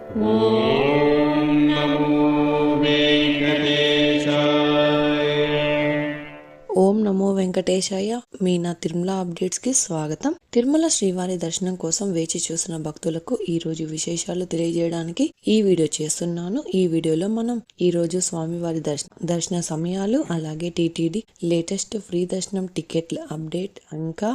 ఓం నమో వెంకటేశాయ. ఓం నమో వెంకటేశాయ. మీ నా తిరుమల అప్డేట్స్ కి స్వాగతం. తిరుమల శ్రీవారి దర్శనం కోసం వేచి చూసిన భక్తులకు ఈ రోజు విశేషాలు తెలియజేయడానికి ఈ వీడియో చేస్తున్నాను. ఈ వీడియోలో మనం ఈ రోజు స్వామివారి దర్శన సమయాలు, అలాగే టీటీడీ లేటెస్ట్ ఫ్రీ దర్శనం టికెట్ల అప్డేట్, ఇంకా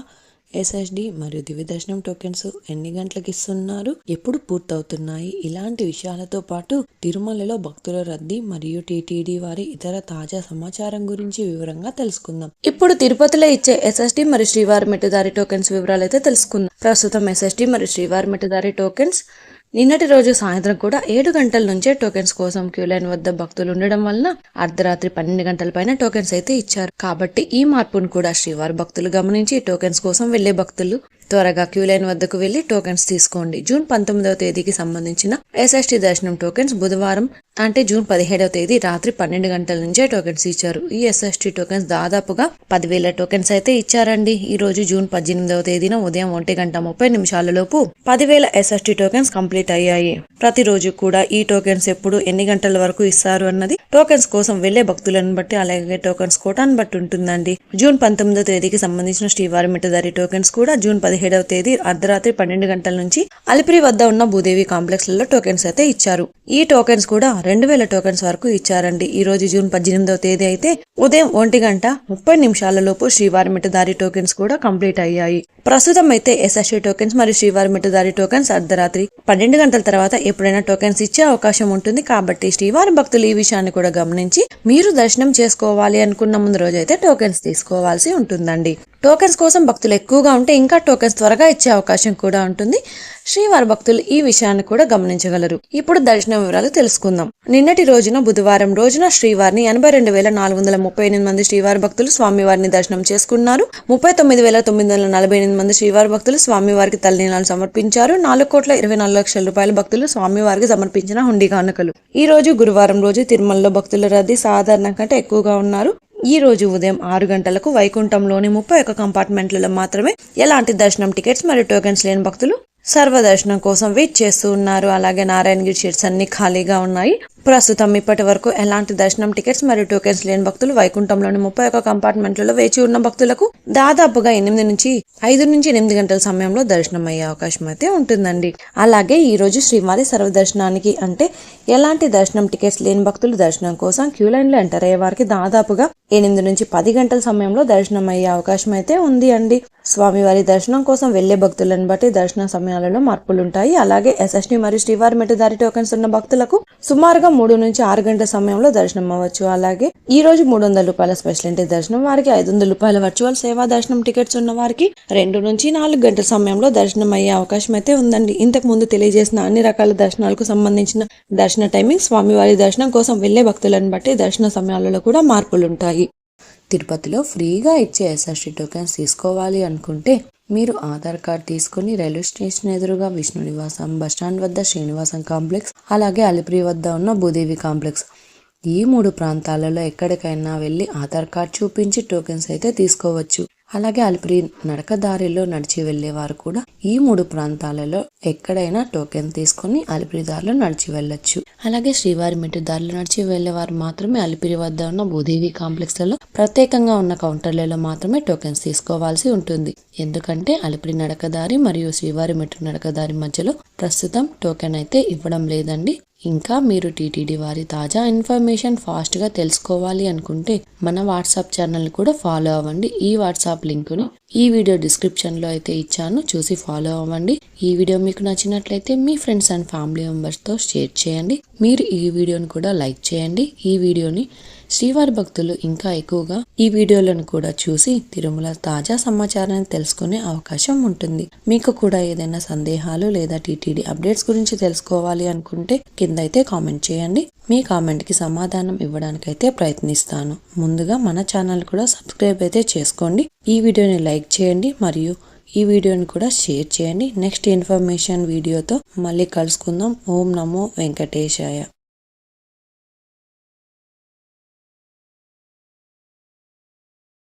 ఎస్ఎస్డి మరియు దివ్య దర్శనం టోకెన్స్ ఎన్ని గంటలకు ఇస్తున్నారు, ఎప్పుడు పూర్తవుతున్నాయి, ఇలాంటి విషయాలతో పాటు తిరుమలలో భక్తుల రద్దీ మరియు టీటీడీ వారి ఇతర తాజా సమాచారం గురించి వివరంగా తెలుసుకుందాం. ఇప్పుడు తిరుపతిలో ఇచ్చే ఎస్ఎస్డి మరియు శ్రీవారి మెట్టుదారి టోకెన్స్ వివరాలు అయితే తెలుసుకుందాం. ప్రస్తుతం ఎస్ఎస్డి మరియు శ్రీవారి మెట్టుదారి టోకెన్స్ నిన్నటి రోజు సాయంత్రం కూడా 7 గంటల నుంచే టోకెన్స్ కోసం క్యూ లైన్ వద్ద భక్తులు ఉండడం వలన అర్ధరాత్రి 12 గంటల పైన టోకెన్స్ అయితే ఇచ్చారు. కాబట్టి ఈ మార్పును కూడా శ్రీవారి భక్తులు గమనించి టోకెన్స్ కోసం వెళ్లే భక్తులు త్వరగా క్యూ లైన్ వద్దకు వెళ్లి టోకెన్స్ తీసుకోండి. జూన్ 19వ తేదీకి సంబంధించిన ఎస్ఎస్టీ దర్శనం టోకెన్స్ బుధవారం అంటే జూన్ 17వ తేదీ రాత్రి 12 గంటల నుంచే టోకెన్స్ ఇచ్చారు. ఈ ఎస్ఎస్టీ టోకెన్స్ దాదాపుగా 10,000 టోకెన్స్ అయితే ఇచ్చారండి. ఈ రోజు జూన్ 18వ తేదీన ఉదయం 1:30 లోపు 10,000 ఎస్ఎస్టీ టోకెన్స్ కంప్లీట్ అయ్యాయి. ప్రతిరోజు కూడా ఈ టోకెన్స్ ఎప్పుడు ఎన్ని గంటల వరకు ఇస్తారు అన్నది టోకెన్స్ కోసం వెళ్లే భక్తులను బట్టి, అలాగే టోకెన్స్ కోటాను బట్టి ఉంటుందండి. జూన్ 19వ తేదీకి సంబంధించిన శ్రీవారి మెట్టుదారి టోకెన్స్ కూడా జూన్ 17వ తేదీ అర్ధరాత్రి 12 గంటల నుంచి అలిపిరి వద్ద ఉన్న భూదేవి కాంప్లెక్స్ లలో టోకెన్స్ అయితే ఇచ్చారు. ఈ టోకెన్స్ కూడా 2,000 టోకెన్స్ వరకు ఇచ్చారండి. ఈ రోజు జూన్ 18వ తేదీ అయితే ఉదయం 1:30 లోపు శ్రీవారి మెట్టుదారి టోకెన్స్ కూడా కంప్లీట్ అయ్యాయి. ప్రస్తుతం అయితే ఎస్ఎస్టీ టోకెన్స్ మరియు శ్రీవారి మెట్టుదారి టోకెన్స్ అర్ధరాత్రి 12 గంటల తర్వాత ఎప్పుడైనా టోకెన్స్ ఇచ్చే అవకాశం ఉంటుంది. కాబట్టి శ్రీవారి భక్తులు ఈ విషయాన్ని కూడా గమనించి మీరు దర్శనం చేసుకోవాలి అనుకున్న ముందు రోజు అయితే టోకెన్స్ తీసుకోవాల్సి ఉంటుందండి. టోకెన్స్ కోసం భక్తులు ఎక్కువగా ఉంటే ఇంకా టోకెన్స్ త్వరగా ఇచ్చే అవకాశం కూడా ఉంటుంది. శ్రీవారి భక్తులు ఈ విషయాన్ని కూడా గమనించగలరు. ఇప్పుడు దర్శనం వివరాలు తెలుసుకుందాం. నిన్నటి రోజున బుధవారం రోజున శ్రీవారిని 82,438 మంది శ్రీవారి భక్తులు స్వామివారిని దర్శనం చేసుకున్నారు. 39,948 మంది శ్రీవారి భక్తులు స్వామివారికి తల్లినీలాలు సమర్పించారు. 4,24,00,000 రూపాయల భక్తులు స్వామివారికి సమర్పించిన హుండీ కానుకలు. ఈ రోజు గురువారం రోజు తిరుమలలో భక్తుల రద్దీ సాధారణం కంటే ఎక్కువగా ఉన్నారు. ఈ రోజు ఉదయం 6 గంటలకు వైకుంఠంలోని 31 కంపార్ట్మెంట్లలో మాత్రమే ఎలాంటి దర్శనం టికెట్స్ మరియు టోకెన్స్ లేని భక్తులు సర్వదర్శనం కోసం వెయిట్ చేస్తూ ఉన్నారు. అలాగే నారాయణగిరి సీట్స్ అన్ని ఖాళీగా ఉన్నాయి. ప్రస్తుతం ఇప్పటి వరకు ఎలాంటి దర్శనం టికెట్స్ మరియు టోకెన్స్ లేని భక్తులు వైకుంఠంలోని 31 కంపార్ట్మెంట్లలో వేచి ఉన్న భక్తులకు దాదాపుగా 5 నుంచి 8 గంటల సమయంలో దర్శనం అయ్యే అవకాశం అయితే ఉంటుందండి. అలాగే ఈ రోజు శ్రీవారి సర్వదర్శనానికి అంటే ఎలాంటి దర్శనం టికెట్స్ లేని భక్తులు దర్శనం కోసం క్యూ లైన్ లో ఎంటర్ అయ్యే వారికి దాదాపుగా 8 నుంచి 10 గంటల సమయంలో దర్శనం అయ్యే అవకాశం అయితే ఉంది అండి. స్వామివారి దర్శనం కోసం వెళ్లే భక్తులను బట్టి దర్శన సమయాలలో మార్పులుంటాయి. అలాగే ఎస్ఎస్టీ మరియు శ్రీవారి మెట్టుదారి టోకెన్స్ ఉన్న భక్తులకు సుమారుగా 3 నుంచి 6 గంటల సమయంలో దర్శనం అవ్వచ్చు. అలాగే ఈ రోజు 300 రూపాయల స్పెషల్ ఎంట్రీ దర్శనం వారికి, 500 రూపాయల వర్చువల్ సేవా దర్శనం టికెట్స్ ఉన్న వారికి 2 నుంచి 4 గంటల సమయంలో దర్శనం అయ్యే అవకాశం అయితే ఉందండి. ఇంతకు ముందు తెలియజేసిన అన్ని రకాల దర్శనాలకు సంబంధించిన దర్శన టైమింగ్, స్వామివారి దర్శనం కోసం వెళ్లే భక్తులను బట్టి దర్శన సమయాలలో కూడా మార్పులుంటాయి. తిరుపతిలో ఫ్రీగా ఇచ్చే ఎస్ఎస్టీ టోకెన్స్ తీసుకోవాలి అనుకుంటే మీరు ఆధార్ కార్డ్ తీసుకుని రైల్వే స్టేషన్ ఎదురుగా విష్ణు నివాసం, బస్టాండ్ వద్ద శ్రీనివాసం కాంప్లెక్స్, అలాగే అలిపిరి వద్ద ఉన్న భూదేవి కాంప్లెక్స్, ఈ 3 ప్రాంతాలలో ఎక్కడికైనా వెళ్లి ఆధార్ కార్డ్ చూపించి టోకెన్స్ అయితే తీసుకోవచ్చు. అలాగే అలిపిరి నడకదారిలో నడిచి వెళ్లేవారు కూడా ఈ 3 ప్రాంతాలలో ఎక్కడైనా టోకెన్ తీసుకుని అలిపిరి దారిలో నడిచి వెళ్ళొచ్చు. అలాగే శ్రీవారి మెట్టు దారిలో నడిచి వెళ్లేవారు మాత్రమే అలిపిరి వద్ద ఉన్న భూదేవి కాంప్లెక్స్ లలో ప్రత్యేకంగా ఉన్న కౌంటర్లలో మాత్రమే టోకెన్స్ తీసుకోవాల్సి ఉంటుంది. ఎందుకంటే అలిపిరి నడకదారి మరియు శ్రీవారి మెట్టు నడకదారి మధ్యలో ప్రస్తుతం టోకెన్ అయితే ఇవ్వడం లేదండి. ఇంకా మీరు టీటీడీ వారి తాజా ఇన్ఫర్మేషన్ ఫాస్ట్ గా తెలుసుకోవాలి అనుకుంటే మన వాట్సాప్ ఛానల్ కూడా ఫాలో అవ్వండి. ఈ వాట్సాప్ లింకుని ఈ వీడియో డిస్క్రిప్షన్ లో అయితే ఇచ్చాను, చూసి ఫాలో అవ్వండి. ఈ వీడియో మీకు నచ్చినట్లయితే మీ ఫ్రెండ్స్ అండ్ ఫ్యామిలీ మెంబర్స్ తో షేర్ చేయండి. మీరు ఈ వీడియోని కూడా లైక్ చేయండి. ఈ వీడియోని శ్రీవారి భక్తులు ఇంకా ఎక్కువగా ఈ వీడియోలను కూడా చూసి తిరుమల తాజా సమాచారాన్ని తెలుసుకునే అవకాశం ఉంటుంది. మీకు కూడా ఏదైనా సందేహాలు లేదా టీటీడీ అప్డేట్స్ గురించి తెలుసుకోవాలి అనుకుంటే కింద అయితే కామెంట్ చేయండి. మీ కామెంట్ కి సమాధానం ఇవ్వడానికైతే ప్రయత్నిస్తాను. ముందుగా మన ఛానల్ కూడా సబ్స్క్రైబ్ అయితే చేసుకోండి. ఈ వీడియోని లైక్ చేయండి మరియు ఈ వీడియోని కూడా షేర్ చేయండి. నెక్స్ట్ ఇన్ఫర్మేషన్ వీడియోతో మళ్ళీ కలుసుకుందాం. ఓం నమో వెంకటేశాయ.